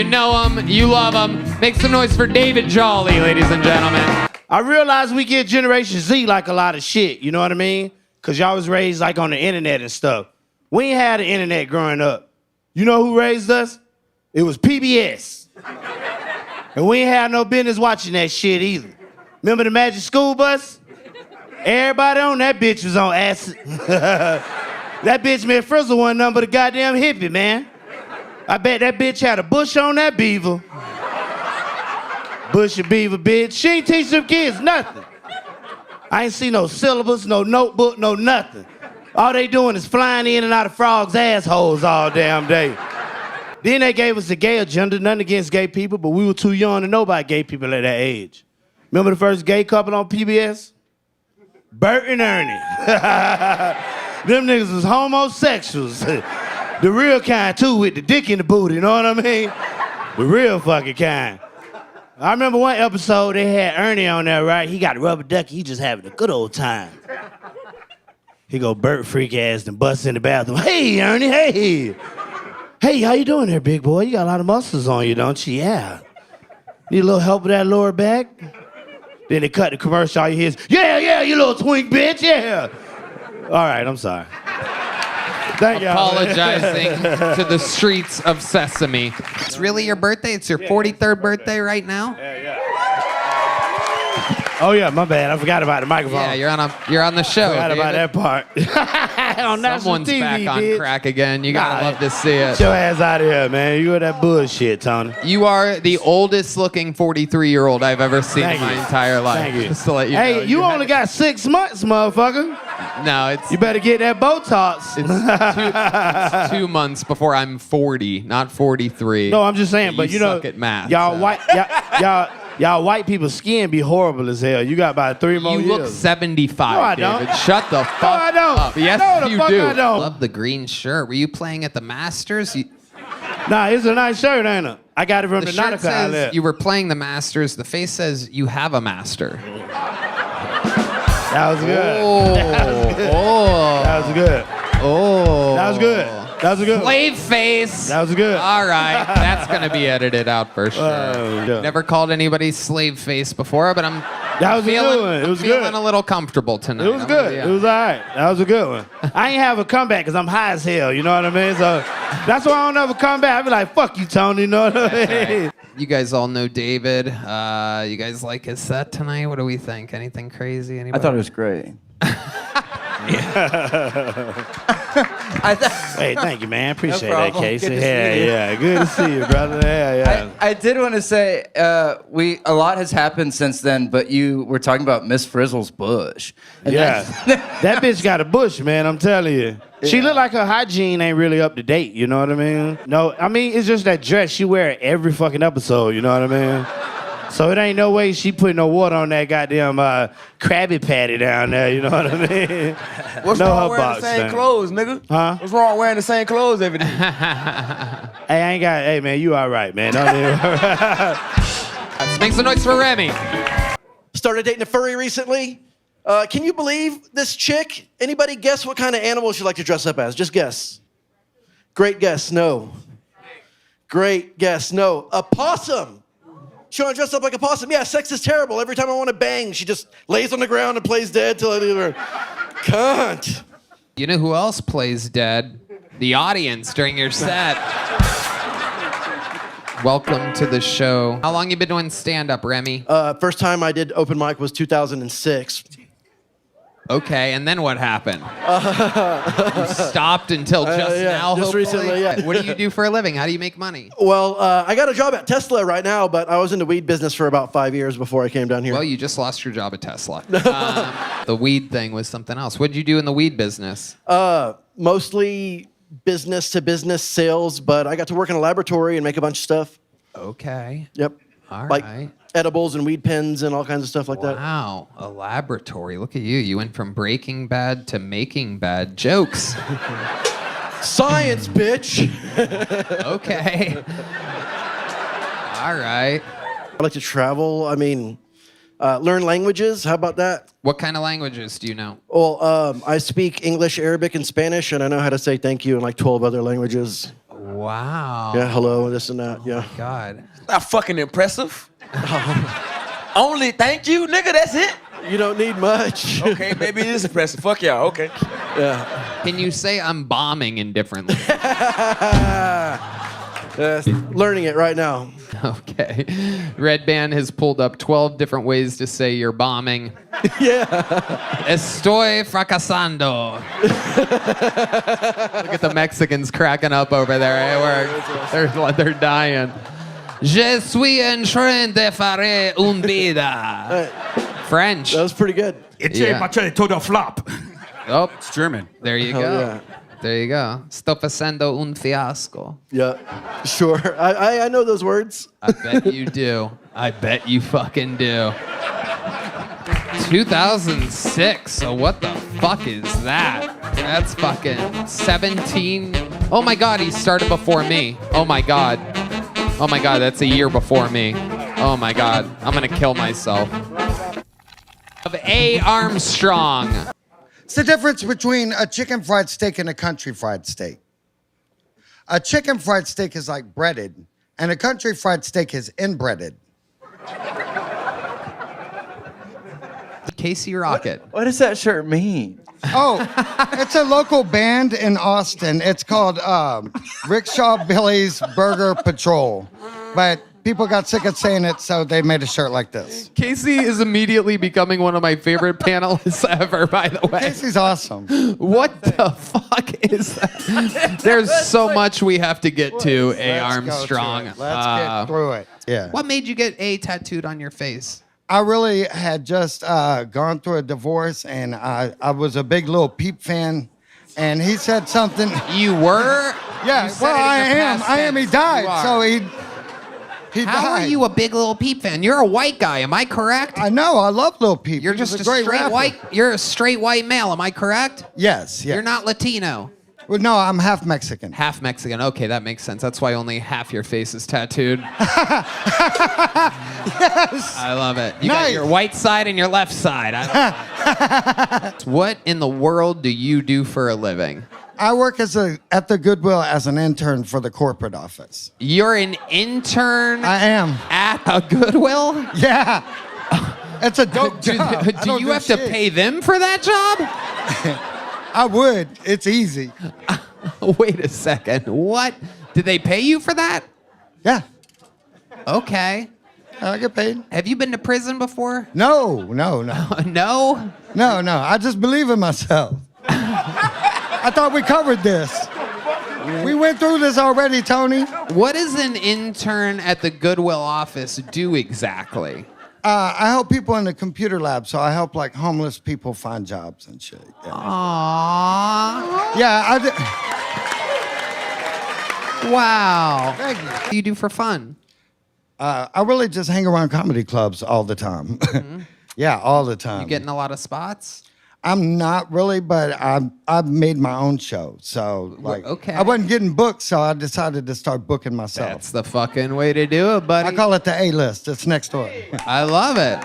You know him, you love him. Make some noise for David Jolly, ladies and gentlemen. I realize we get Generation Z like a lot of shit, you know what I mean? Because y'all was raised like on the internet and stuff. We ain't had the internet growing up. You know who raised us? It was PBS. And we ain't had no business watching that shit either. Remember the Magic School Bus? Everybody on that bitch was on acid. That bitch Miss Frizzle wasn't nothing but a goddamn hippie, man. I bet that bitch had a bush on that beaver. Bush and beaver, bitch. She ain't teach them kids nothing. I ain't see no syllabus, no notebook, no nothing. All they doing is flying in and out of frogs' assholes all damn day. Then they gave us the gay agenda, nothing against gay people, but we were too young to know about gay people at that age. Remember the first gay couple on PBS? Bert and Ernie. Them niggas was homosexuals. The real kind, too, with the dick in the booty, you know what I mean? The real fucking kind. I remember one episode, they had Ernie on there, right? He got a rubber ducky, he just having a good old time. He go Bert freak ass and bust in the bathroom. Hey, Ernie, hey. Hey, how you doing there, big boy? You got a lot of muscles on you, don't you? Yeah. Need a little help with that lower back? Then they cut the commercial, all you hear is, yeah, you little twink bitch, yeah. All right, I'm sorry. Thank y'all. Apologizing to the streets of Sesame. It's really your birthday? It's your 43rd birthday right now? Yeah. Oh yeah, my bad. I forgot about the microphone. Yeah, you're on the show. Forgot about that part. On Someone's TV, back on bitch. crack again. You gotta love to see it. Get your ass out of here, man. You are that bullshit, Tony. You are the oldest looking 43-year-old I've ever seen in my entire life. Thank you. Just to let you know. Hey, you only got 6 months, motherfucker. No, it's You better get that Botox. it's 2 months before I'm 40, not 43. No, I'm just saying, but you know, suck at math, y'all so. y'all white people's skin be horrible as hell. You got about 3 more You years. look 75, No, I David. don't. Shut the fuck I don't. up. Yes, No, the you fuck do. I don't. Love the green shirt. Were you playing at the Masters? Nah, it's a nice shirt, ain't it? I got it from The the shirt Nautical says outlet. you were playing the Masters. The face says you have a master. That was good. Oh. That was good. Oh. That was good. That was a good one. Slave face. That was good. All right. That's going to be edited out for sure. Yeah. Never called anybody slave face before, but That was a feeling, good one. It was I'm feeling good. a little comfortable tonight. It was good. It was all right. That was a good one. I ain't have a comeback because I'm high as hell, you know what I mean? So that's why I don't ever come back. I be like, fuck you, Tony, you know what I mean? You guys all know David. You guys like his set tonight? What do we think? Anything crazy? Anybody? I thought it was great. Hey, thank you, man. Appreciate that, problem. Casey. Good to see you. Yeah. Good to see you, brother. Yeah. I did want to say a lot has happened since then, but you were talking about Miss Frizzle's bush. And Yeah. That bitch got a bush, man, I'm telling you. She look like her hygiene ain't really up to date, you know what I mean? No, I mean, it's just that dress she wear every fucking episode, you know what I mean? So it ain't no way she put no water on that goddamn Krabby Patty down there, you know what I mean? What's No, wrong her wearing box, the same man. clothes, nigga? Huh? What's wrong wearing the same clothes every day? Hey, man, you all right, man. Don't even Let's make some noise for Remy. Started dating a furry recently. Can you believe this chick? Anybody guess what kind of animal she'd like to dress up as? Just guess. Great guess, no. Great guess, no. A possum. She want to dress up like a possum. Yeah, sex is terrible. Every time I want to bang, she just lays on the ground and plays dead till I leave her. Cunt. You know who else plays dead? The audience during your set. Welcome to the show. How long you been doing stand-up, Remy? First time I did open mic was 2006. Okay, and then what happened? You stopped until just yeah, now, just hopefully? recently, yeah. What do you do for a living? How do you make money? Well, I got a job at Tesla right now, but I was in the weed business for about 5 years before I came down here. Well, you just lost your job at Tesla. The weed thing was something else. What did you do in the weed business? Mostly business-to-business sales, but I got to work in a laboratory and make a bunch of stuff. Okay. Yep. All Like right. edibles and weed pens and all kinds of stuff like that. Wow, a laboratory. Look at you. You went from Breaking Bad to making bad jokes. Science, bitch! Okay. All right. I like to travel. I mean, learn languages. How about that? What kind of languages do you know? Well, I speak English, Arabic, and Spanish, and I know how to say thank you in like 12 other languages. Wow. Yeah, hello, this and that. Yeah. God. Not fucking impressive. Only thank you, nigga. That's it. You don't need much. Okay, maybe it is impressive. Fuck y'all. Okay. Yeah. Can you say I'm bombing indifferently? Learning it right now. Okay. Red Band has pulled up 12 different ways to say you're bombing. Yeah. Estoy fracasando. Look at the Mexicans cracking up over there. They're dying. Je suis en train de faire une vida. French. That was pretty good. Yeah. todo flop. Oh, It's German. there you Hell go. yeah. There you go. Sto facendo un fiasco. Yeah. Sure. I know those words. I bet you do. I bet you fucking do. 2006. So what the fuck is that? That's fucking 17. Oh my God, he started before me. Oh my God. Oh my God, that's a year before me. Oh my God, I'm gonna kill myself. Of A. Armstrong. It's the difference between a chicken fried steak and a country fried steak. A chicken fried steak is like breaded, and a country fried steak is inbreaded. Casey Rocket. What does that shirt mean? Oh, it's a local band in Austin. It's called Rickshaw Billy's Burger Patrol. But people got sick of saying it, so they made a shirt like this. Casey is immediately becoming one of my favorite panelists ever, by the way. Casey's awesome. What the fuck is that? There's so much we have to get to, A. Armstrong. Let's get through it. Yeah. What made you get A tattooed on your face? I really had just gone through a divorce, and I was a big Lil Peep fan, and he said something. You were? Yeah, You said well, it in I the am. past I am. He tense. died, You are. so he How died. are you a big Lil Peep fan? You're a white guy, am I correct? I know. I love Lil Peep. You're He was just a great straight rapper. white. You're a straight white male, am I correct? Yes. You're not Latino. Well, no, I'm half Mexican. Half Mexican. Okay, that makes sense. That's why only half your face is tattooed. Yes. I love it. You got Nice. your white side and your left side. What in the world do you do for a living? I work at the Goodwill as an intern for the corporate office. You're an intern I am. at a Goodwill? Yeah. It's a dope Do, job. I do don't you do have to shit. pay them for that job? I would. It's easy. Wait a second. What? Did they pay you for that? Yeah. Okay. I get paid. Have you been to prison before? No. No? No. I just believe in myself. I thought we covered this. We went through this already, Tony. What does an intern at the Goodwill office do exactly? I help people in the computer lab, so I help like homeless people find jobs and shit. Yeah, Aww. yeah Wow. Thank you. What do you do for fun? I really just hang around comedy clubs all the time. Yeah, all the time. You getting a lot of spots? I'm not really, but I've made my own show. So like, okay. I wasn't getting booked, so I decided to start booking myself. That's the fucking way to do it, buddy. I call it the A-list. It's next door. I love it.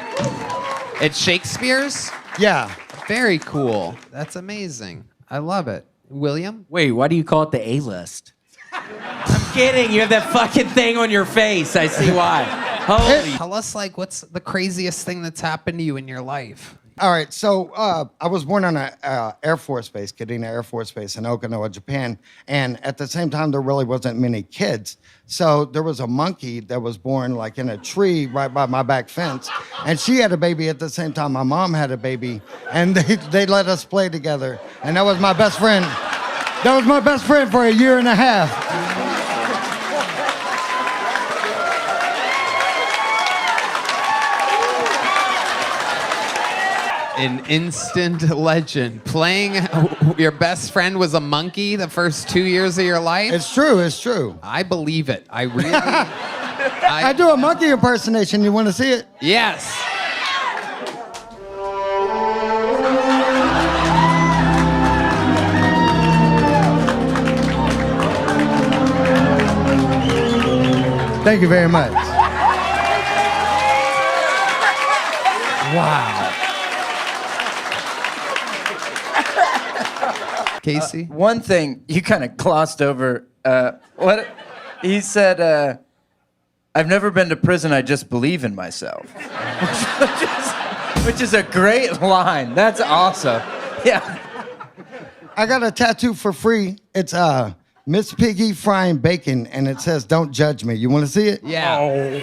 It's Shakespeare's? Yeah. Very cool. That's amazing. I love it. William? Wait, why do you call it the A-list? I'm kidding. You have that fucking thing on your face. I see why. Holy. Tell us, like, what's the craziest thing that's happened to you in your life? All right, so I was born on a Air Force Base, Kadena Air Force Base in Okinawa, Japan, and at the same time, there really wasn't many kids. So there was a monkey that was born like in a tree right by my back fence, and she had a baby at the same time my mom had a baby, and they let us play together, and that was my best friend. That was my best friend for a year and a half. An instant legend. Playing your best friend was a monkey the first 2 years of your life? It's true, it's true. I believe it. I really... I do a monkey impersonation. You want to see it? Yes. Thank you very much. Wow. Casey? One thing, you kind of glossed over What? He said, I've never been to prison, I just believe in myself. which is a great line. That's awesome. Yeah. I got a tattoo for free. It's Miss Piggy frying bacon, and it says, "Don't judge me." You want to see it? Yeah.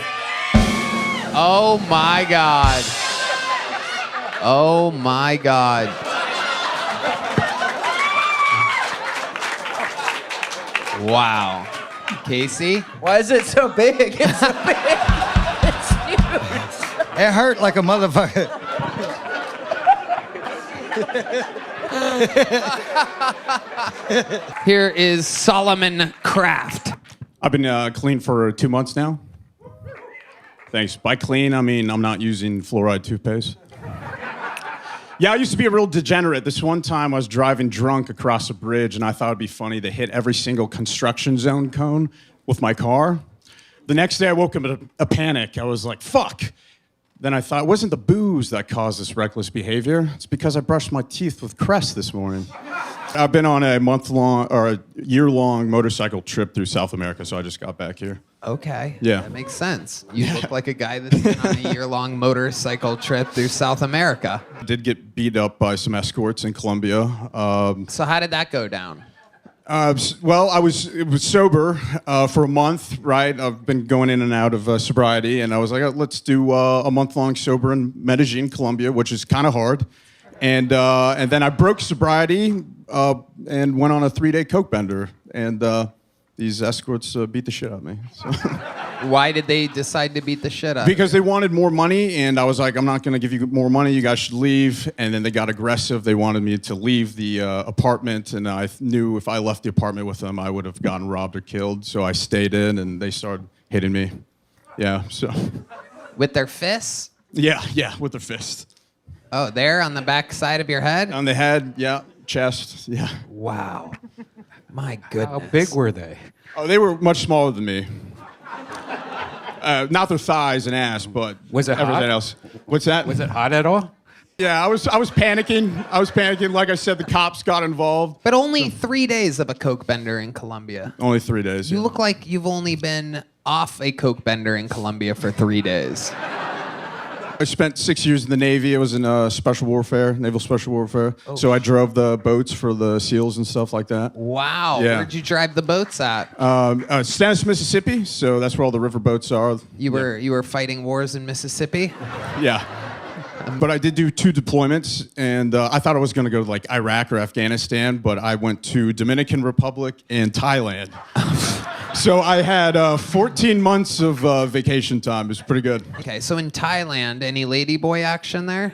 Oh my God. Oh my God. Wow. Casey? Why is it so big? It's so big. It's huge. It hurt like a motherfucker. Here is Solomon Kraft. I've been clean for 2 months now. Thanks. By clean, I mean I'm not using fluoride toothpaste. Yeah, I used to be a real degenerate. This one time I was driving drunk across a bridge and I thought it'd be funny to hit every single construction zone cone with my car. The next day I woke up in a panic. I was like, fuck. Then I thought, it wasn't the booze that caused this reckless behavior. It's because I brushed my teeth with Crest this morning. I've been on a month-long or a year-long motorcycle trip through South America, so I just got back here. Okay. Yeah. That makes sense. You look like a guy that's been on a year-long motorcycle trip through South America. I did get beat up by some escorts in Colombia. So how did that go down? Well, I was sober for a month, right? I've been going in and out of sobriety, and I was like, let's do a month-long sober in Medellin, Colombia, which is kind of hard. And then I broke sobriety and went on a 3-day coke bender, and these escorts beat the shit out of me. So. Why did they decide to beat the shit out? Because they wanted more money, and I was like, I'm not going to give you more money. You guys should leave. And then they got aggressive. They wanted me to leave the apartment, and I knew if I left the apartment with them, I would have gotten robbed or killed. So I stayed in, and they started hitting me. Yeah, so. With their fists? Yeah, with their fist. Oh, there on the back side of your head? On the head, yeah, chest, yeah. Wow. My goodness. How big were they? Oh, they were much smaller than me. Not their thighs and ass, but Was it everything hot? else. What's that? Was it hot at all? Yeah, I was panicking. I was panicking. Like I said, the cops got involved. But only 3 days of a coke bender in Colombia. Only 3 days. You yeah. look like you've only been off a coke bender in Colombia for 3 days. I spent 6 years in the Navy. I was in special warfare, naval special warfare. Oh, so I drove the boats for the SEALs and stuff like that. Wow. Yeah. Where'd you drive the boats at? Stennis, Mississippi. So that's where all the river boats are. You were fighting wars in Mississippi? Yeah. But I did do 2 deployments, and I thought I was going to go to like Iraq or Afghanistan, but I went to Dominican Republic and Thailand. So I had 14 months of vacation time. It was pretty good. Okay, so in Thailand, any ladyboy action there?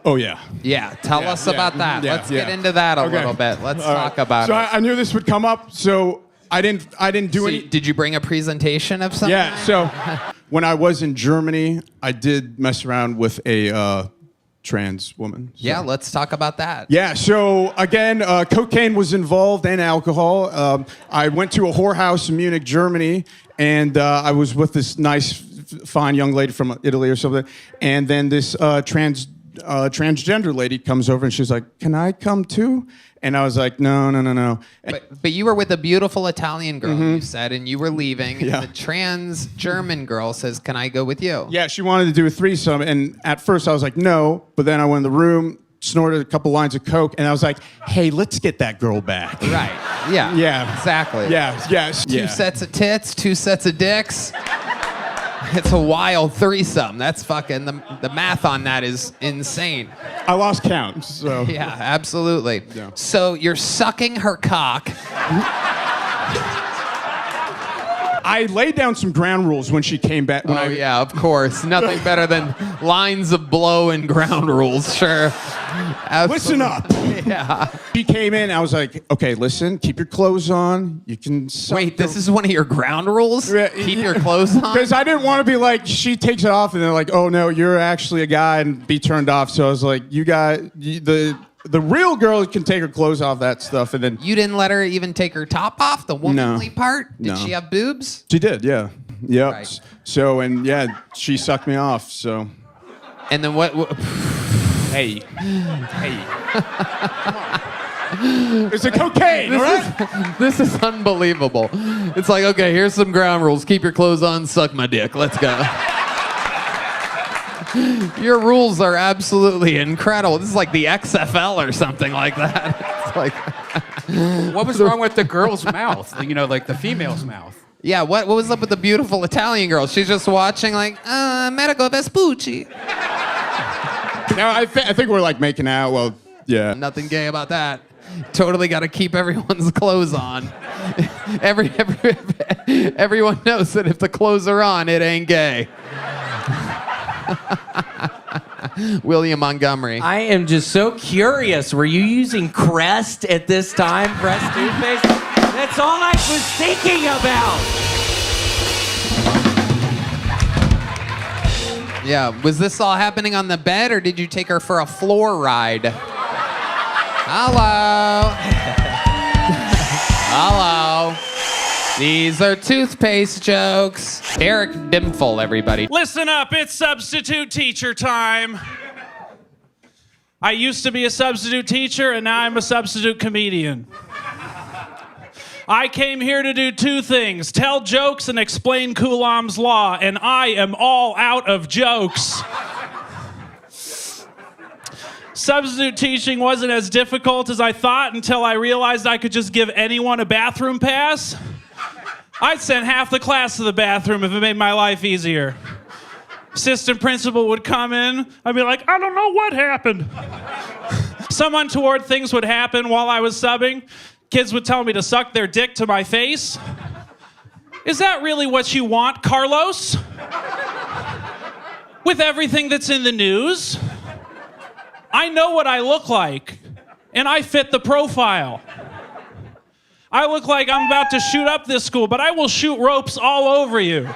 Oh, yeah. Yeah, tell Yeah, us yeah, about that. yeah, Let's yeah. get into that a Okay. little bit. Let's All talk right. about so it. I knew this would come up, so I didn't do So any. did you bring a presentation of something? Yeah, so when I was in Germany, I did mess around with a trans woman. So. Yeah, let's talk about that. Yeah, so again, cocaine was involved and alcohol. I went to a whorehouse in Munich, Germany, and I was with this nice, fine young lady from Italy or something. And then this transgender lady comes over and she's like, "Can I come too?" And I was like, no. But you were with a beautiful Italian girl, you said, and you were leaving. Yeah. And the trans German girl says, "Can I go with you?" Yeah, she wanted to do a threesome, and at first I was like, no. But then I went in the room, snorted a couple lines of coke, and I was like, hey, let's get that girl back. Right. Yeah. Yeah. Exactly. Yeah. Two sets of tits, 2 sets of dicks. It's a wild threesome. That's fucking the math on that is insane. I lost count, so. Yeah, absolutely. Yeah. So you're sucking her cock. I laid down some ground rules when she came back. When Yeah, of course. Nothing better than lines of blow and ground rules. Sure. Listen up. Yeah. She came in, I was like, okay, listen, keep your clothes on. You can suck Wait, this is one of your ground rules? Yeah, Keep your clothes on? Because I didn't want to be like, she takes it off, and they're like, oh no, you're actually a guy, and be turned off. So I was like, the real girl can take her clothes off, that stuff, and then You didn't let her even take her top off, the womanly part? Did No. she have boobs? she did, yeah. Yep. Right. So, and yeah, she sucked me off, so. And then what Hey. It's a cocaine, all right? This is unbelievable. It's like, okay, here's some ground rules. Keep your clothes on, suck my dick. Let's go. Your rules are absolutely incredible. This is like the XFL or something like that. It's like, What was wrong with the girl's mouth? You know, like the female's mouth. yeah, what was up with the beautiful Italian girl? She's just watching like, Medico Vespucci. No, I think we're like making out. Well, yeah. Nothing gay about that. Totally got to keep everyone's clothes on. Everyone knows that if the clothes are on, it ain't gay. William Montgomery. I am just so curious. Were you using Crest at this time? Crest toothpaste? That's all I was thinking about. Yeah, was this all happening on the bed, or did you take her for a floor ride? Hello. Hello. These are toothpaste jokes. Eric Dimful, everybody. Listen up, it's substitute teacher time. I used to be a substitute teacher, and now I'm a substitute comedian. I came here to do two things, tell jokes and explain Coulomb's law, and I am all out of jokes. Substitute teaching wasn't as difficult as I thought until I realized I could just give anyone a bathroom pass. I'd send half the class to the bathroom if it made my life easier. Assistant principal would come in. I'd be like, I don't know what happened. Some untoward things would happen while I was subbing. Kids would tell me to suck their dick to my face. Is that really what you want, Carlos? With everything that's in the news? I know what I look like, and I fit the profile. I look like I'm about to shoot up this school, but I will shoot ropes all over you.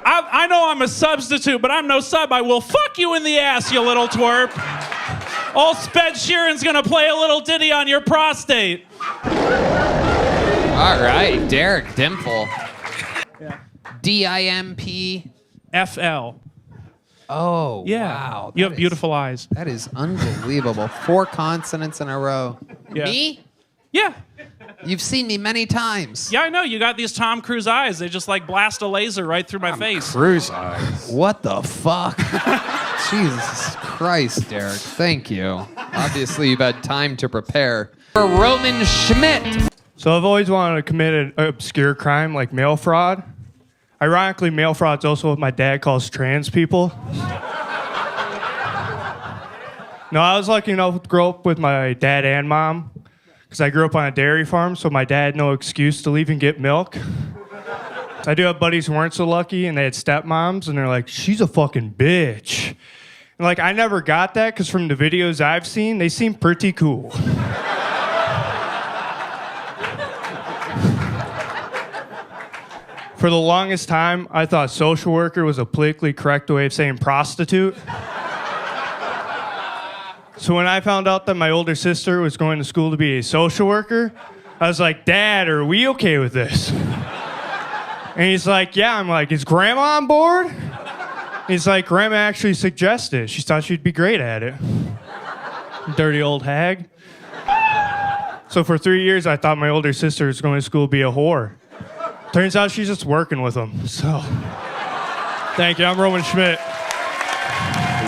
I know I'm a substitute, but I'm no sub. I will fuck you in the ass, you little twerp. Old Sped Sheeran's gonna play a little ditty on your prostate. All right, Derek Dimple. Yeah. DIMP. FL. Oh, Yeah. wow. You have That beautiful eyes. That is unbelievable. 4 consonants in a row. Yeah. Me? Yeah. You've seen me many times. Yeah, I know. You got these Tom Cruise eyes. They just like blast a laser right through my face. Cruise eyes. What the fuck? Jesus Christ, Derek. Thank you. Obviously, you've had time to prepare. For Roman Schmidt. So I've always wanted to commit an obscure crime like mail fraud. Ironically, mail fraud's also what my dad calls trans people. No, I was lucky enough to grow up with my dad and mom because I grew up on a dairy farm, so my dad had no excuse to leave and get milk. I do have buddies who weren't so lucky, and they had stepmoms, and they're like, she's a fucking bitch. And like, I never got that because from the videos I've seen, they seem pretty cool. For the longest time, I thought social worker was a politically correct way of saying prostitute. So when I found out that my older sister was going to school to be a social worker, I was like, Dad, are we okay with this? And he's like, yeah. I'm like, is Grandma on board? He's like, Grandma actually suggested it. She thought she'd be great at it. Dirty old hag. So for 3 years, I thought my older sister was going to school to be a whore. Turns out she's just working with them. So, thank you. I'm Roman Schmidt.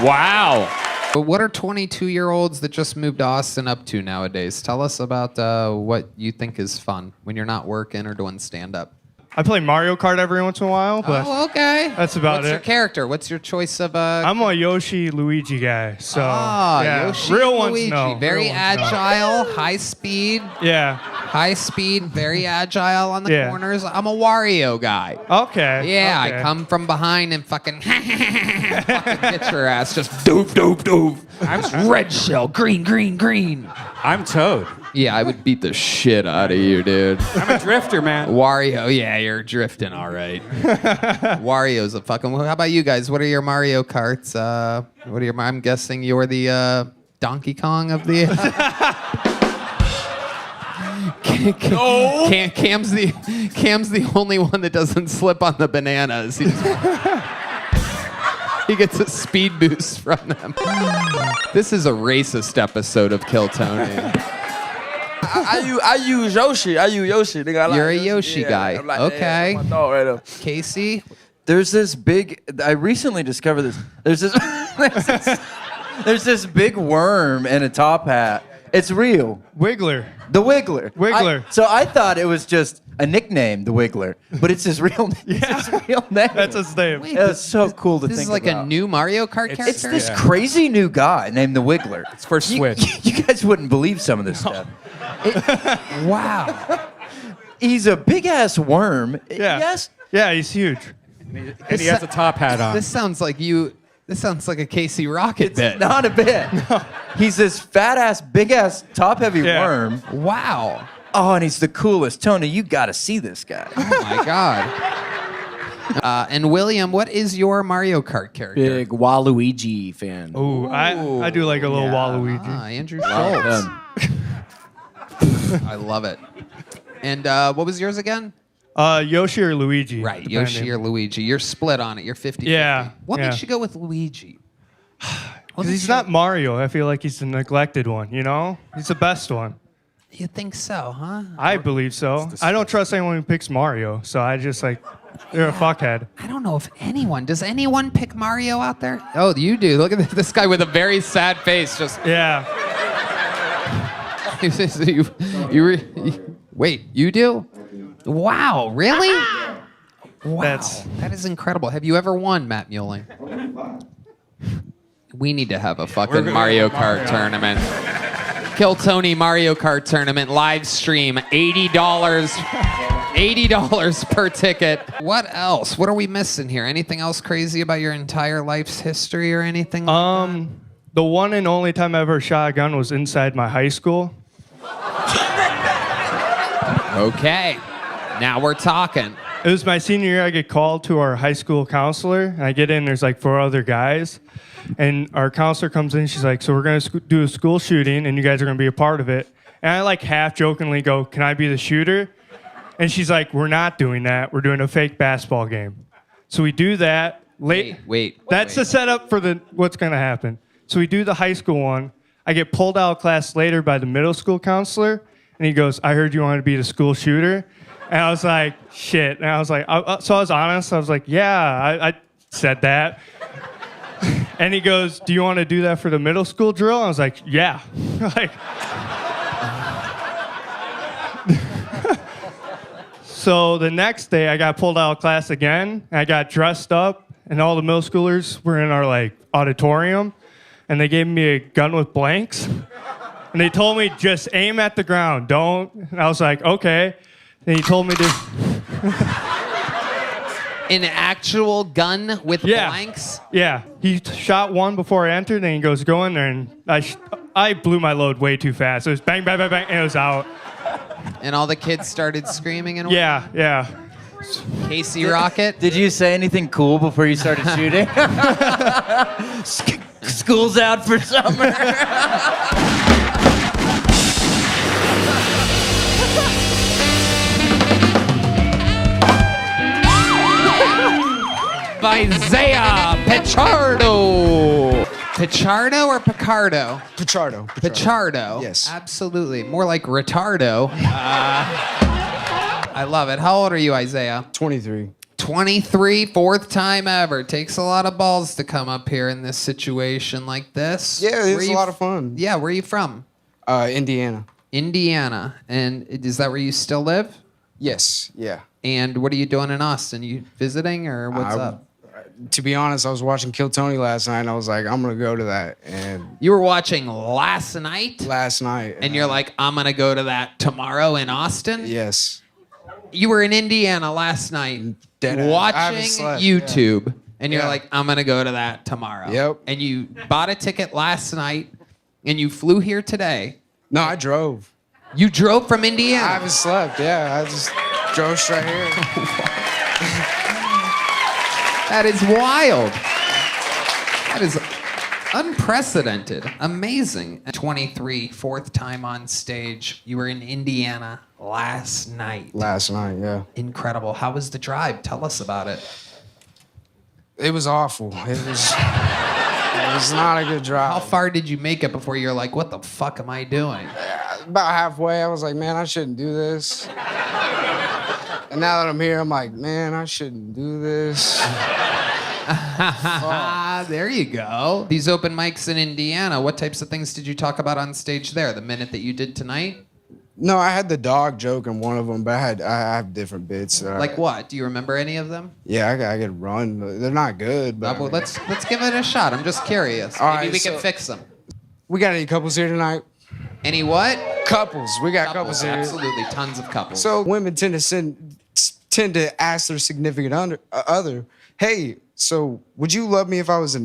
Wow. But what are 22-year-olds that just moved to Austin up to nowadays? Tell us about what you think is fun when you're not working or doing stand-up. I play Mario Kart every once in a while, but Oh, okay. that's about What's it. your character? What's your choice of I'm a Yoshi Luigi guy, so yeah. Yoshi Real ones, Luigi. no. Very Real ones, no. agile, high speed. Yeah. High speed, very agile on the Yeah. corners. I'm a Wario guy. Okay. Yeah, okay. I come from behind and fucking get your ass just doof, doof, doof. I'm red shell, green, green, green. I'm Toad. Yeah, I would beat the shit out of you, dude. I'm a drifter, man. Wario, yeah, you're drifting all right. Wario's a fucking. How about you guys? What are your Mario Karts? What are your? I'm guessing you're the Donkey Kong of the. No. Cam's the only one that doesn't slip on the bananas. He gets a speed boost from them. This is a racist episode of Kill Tony. I use Yoshi. Nigga, I like You're a Yoshi guy. I'm like, Okay. that's my dog right there. Casey? There's this big. I recently discovered this. There's this big worm in a top hat. It's real. Wiggler. The Wiggler. Wiggler. So I thought it was just a nickname, the Wiggler, but it's his real name. It's his real name. That's his name. Wait, It's so cool to This think is like about. a new Mario Kart character? It's this crazy new guy named the Wiggler. It's for Switch. You guys wouldn't believe some of this stuff. Wow. He's a big ass worm. Yeah. Yes. Yeah, he's huge. And he has a top hat on. This sounds like a Casey Rocket bit. Not a bit. He's this fat ass, big ass, top heavy worm. Wow. Oh, and he's the coolest. Tony, you got to see this guy. Oh my God. And William, what is your Mario Kart character? Big Waluigi fan. Ooh, I do like a little Waluigi. Andrew Schultz. I love it. And what was yours again? Yoshi or Luigi. Right, depending. Yoshi or Luigi. You're split on it. You're 50-50. Yeah. What yeah. makes you go with Luigi? Because he's not Mario. I feel like he's the neglected one, you know? He's the best one. You think so, huh? I believe so. I don't trust anyone who picks Mario, so I just like, they're a fuckhead. I don't know if anyone, does anyone pick Mario out there? Oh, you do. Look at this guy with a very sad face. Just Yeah. Wait, you do? Wow, really? Wow, That's- that is incredible. Have you ever won, Matt Mueling? We need to have a fucking Mario Kart tournament. Kill Tony Mario Kart tournament live stream, $80 per ticket. What else? What are we missing here? Anything else crazy about your entire life's history or anything? The one and only time I ever shot a gun was inside my high school. Okay, now we're talking. It was my senior year. I get called to our high school counselor, and I get in. There's like 4 other guys, and our counselor comes in. She's like, "So we're gonna do a school shooting, and you guys are gonna be a part of it." And I like half jokingly go, "Can I be the shooter?" And she's like, "We're not doing that. We're doing a fake basketball game." So we do that. Wait. That's the setup for what's gonna happen. So we do the high school one. I get pulled out of class later by the middle school counselor, and he goes, "I heard you wanted to be the school shooter." And I was like, shit. And I was like, so I was honest. I was like, yeah, I said that. And he goes, "Do you want to do that for the middle school drill?" I was like, yeah. Like, so the next day I got pulled out of class again. And I got dressed up, and all the middle schoolers were in our like auditorium, and they gave me a gun with blanks. And they told me, just aim at the ground, don't. And I was like, okay. And he told me to. An actual gun with blanks? Yeah. He shot one before I entered, and he goes, "Go in there." And I blew my load way too fast. It was bang, bang, bang, bang, and it was out. And all the kids started screaming and Yeah. Casey Rocket? Did you say anything cool before you started shooting? School's out for summer. Isaiah Pichardo. Pichardo or Picardo? Pichardo. Pichardo. Yes. Absolutely. More like retardo. I love it. How old are you, Isaiah? 23. 23, 4th time ever. Takes a lot of balls to come up here in this situation like this. Yeah, it's a lot of fun. Yeah, where are you from? Indiana. Indiana. And is that where you still live? Yes. Yeah. And what are you doing in Austin? You visiting or what's up? To be honest, I was watching Kill Tony last night, and I was like, I'm gonna go to that. And You were watching last night? last night, And you're like, I'm going to go to that tomorrow in Austin? yes, You were in Indiana last night Dead ass. I watching haven't slept, YouTube, and you're Yeah. like, I'm going to go to that tomorrow. Yep. And you bought a ticket last night, and you flew here today. no, I drove. You drove from I Indiana. haven't slept. Yeah, I just drove straight here. That is wild. That is unprecedented. Amazing. 23, 4th time on stage. You were in Indiana last night. Last night, yeah. Incredible. How was the drive? Tell us about it. It was awful. It was not a good drive. How far did you make it before you're like, what the fuck am I doing? About halfway, I was like, man, I shouldn't do this. And now that I'm here, I'm like, man, I shouldn't do this. There you go. These open mics in Indiana, what types of things did you talk about on stage there? The minute that you did tonight? No, I had the dog joke in one of them, but I have different bits. Like what? Do you remember any of them? Yeah, I could run. They're not good, but Well, let's give it a shot. I'm just curious. Maybe we can fix them. We got any couples here tonight? Any what? Couples. We got couples here. Absolutely, tons of couples. So women tend to ask their significant other, hey, so would you love me if I was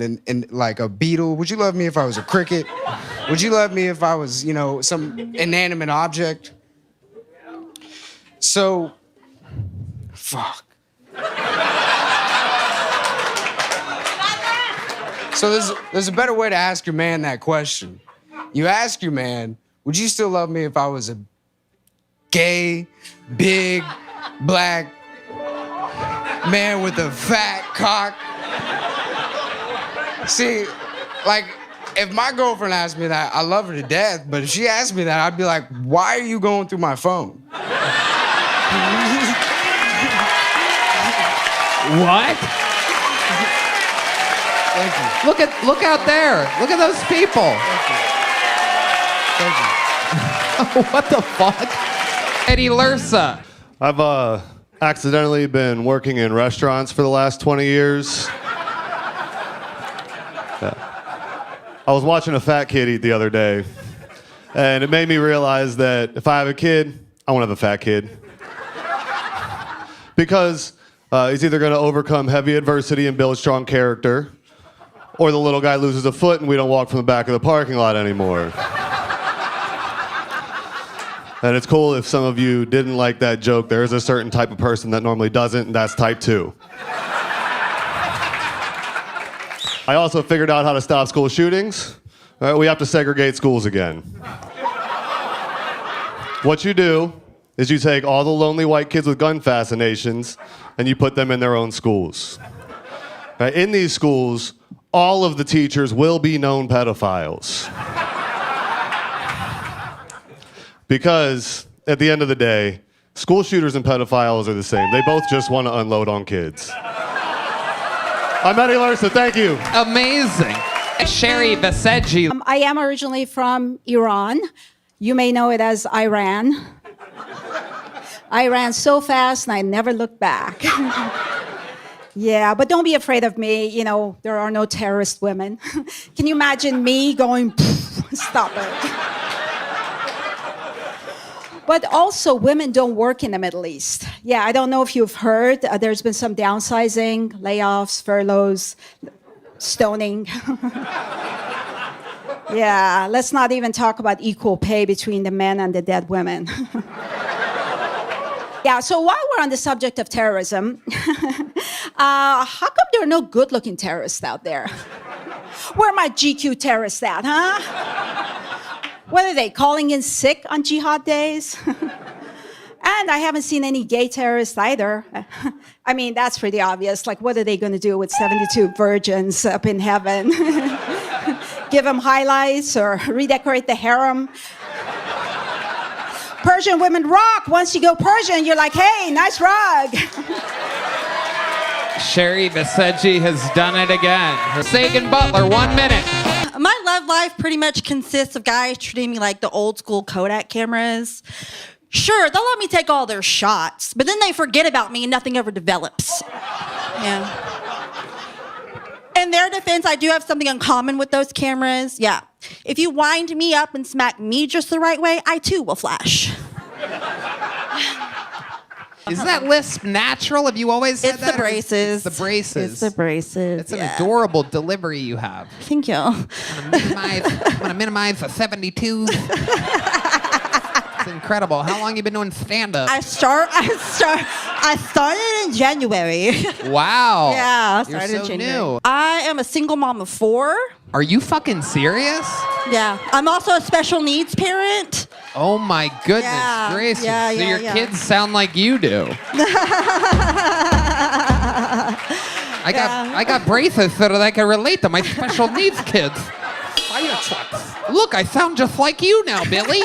like a beetle? Would you love me if I was a cricket? Would you love me if I was, some inanimate object? So, fuck. So there's a better way to ask your man that question. You ask your man, would you still love me if I was a gay, big, black man with a fat cock? See, like, if my girlfriend asked me that, I love her to death, but if she asked me that, I'd be like, why are you going through my phone? What? Thank you. Look out there. Look at those people. Thank you. What the fuck? Eddie Lursa. I've accidentally been working in restaurants for the last 20 years. Yeah. I was watching a fat kid eat the other day, and it made me realize that if I have a kid, I want to have a fat kid. Because he's either going to overcome heavy adversity and build strong character, or the little guy loses a foot and we don't walk from the back of the parking lot anymore. And it's cool if some of you didn't like that joke. There is a certain type of person that normally doesn't, and that's type 2. I also figured out how to stop school shootings. We have to segregate schools again. What you do is you take all the lonely white kids with gun fascinations and you put them in their own schools. In these schools, all of the teachers will be known pedophiles. Because at the end of the day, school shooters and pedophiles are the same. They both just want to unload on kids. I'm Eddie Lursa, thank you. Amazing. Sherry Vaseji. I am originally from Iran. You may know it as Iran. I ran so fast and I never looked back. Yeah, but don't be afraid of me. There are no terrorist women. Can you imagine me going, stop it. But also, women don't work in the Middle East. Yeah, I don't know if you've heard. There's been some downsizing, layoffs, furloughs, stoning. Yeah, let's not even talk about equal pay between the men and the dead women. Yeah, so while we're on the subject of terrorism, how come there are no good-looking terrorists out there? Where are my GQ terrorists at, huh? What are they, calling in sick on jihad days? And I haven't seen any gay terrorists either. I mean, that's pretty obvious. Like, what are they going to do with 72 virgins up in heaven? Give them highlights or redecorate the harem? Persian women rock. Once you go Persian, you're like, hey, nice rug. Sherry Vaseji has done it again. Sagan Butler, 1 minute. My love life pretty much consists of guys treating me like the old school Kodak cameras. Sure, they'll let me take all their shots, but then they forget about me and nothing ever develops. Yeah. In their defense, I do have something in common with those cameras. Yeah. If you wind me up and smack me just the right way, I too will flash. Is that lisp natural? Have you always said It's that? the braces. It's the braces. It's the braces. It's an adorable delivery you have. Thank you. I'm gonna minimize the 72. It's incredible. How long you been doing stand-up? I started in January. Wow. Yeah, I You're started so in January. new. I am a single mom of 4. Are you fucking serious? Yeah. I'm also a special needs parent. Oh my goodness Yeah, gracious. yeah, So yeah, your yeah. kids sound like you do. I got braces so that I can relate to my special needs kids. Fire trucks. Look, I sound just like you now, Billy.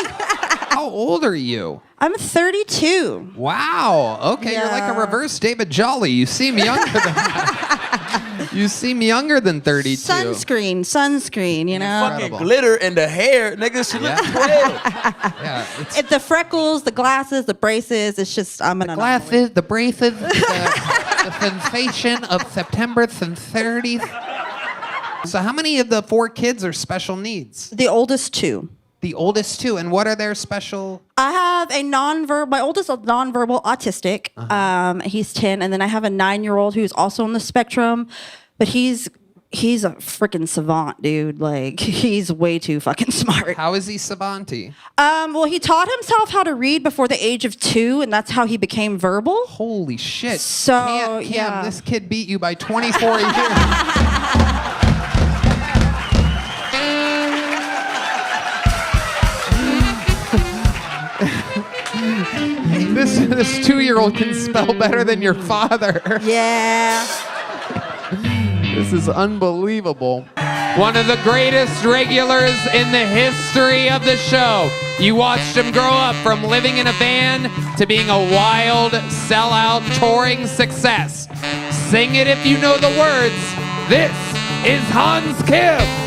How old are you? I'm 32. Wow. Okay, you're like a reverse David Jolly. You seem younger than that. You seem younger than 32. Sunscreen, you know? Fucking glitter in the hair. Nigga, she looks 12. Yeah, It's the freckles, the glasses, the braces. It's just, I'm an anomaly. Glasses, the braces, the sensation of September sincerity. So how many of the 4 kids are special needs? The oldest 2. The oldest 2, and what are their special? I have a my oldest is nonverbal autistic. He's 10, and then I have a 9-year-old who's also on the spectrum, but he's a freaking savant, dude. Like, he's way too fucking smart. How is he savanty? Well, he taught himself how to read before the age of 2, and that's how he became verbal. Holy shit. So, Cam, this kid beat you by 24 years. This 2-year-old can spell better than your father. Yeah. This is unbelievable. One of the greatest regulars in the history of the show. You watched him grow up from living in a van to being a wild, sellout, touring success. Sing it if you know the words. This is Hans Kim.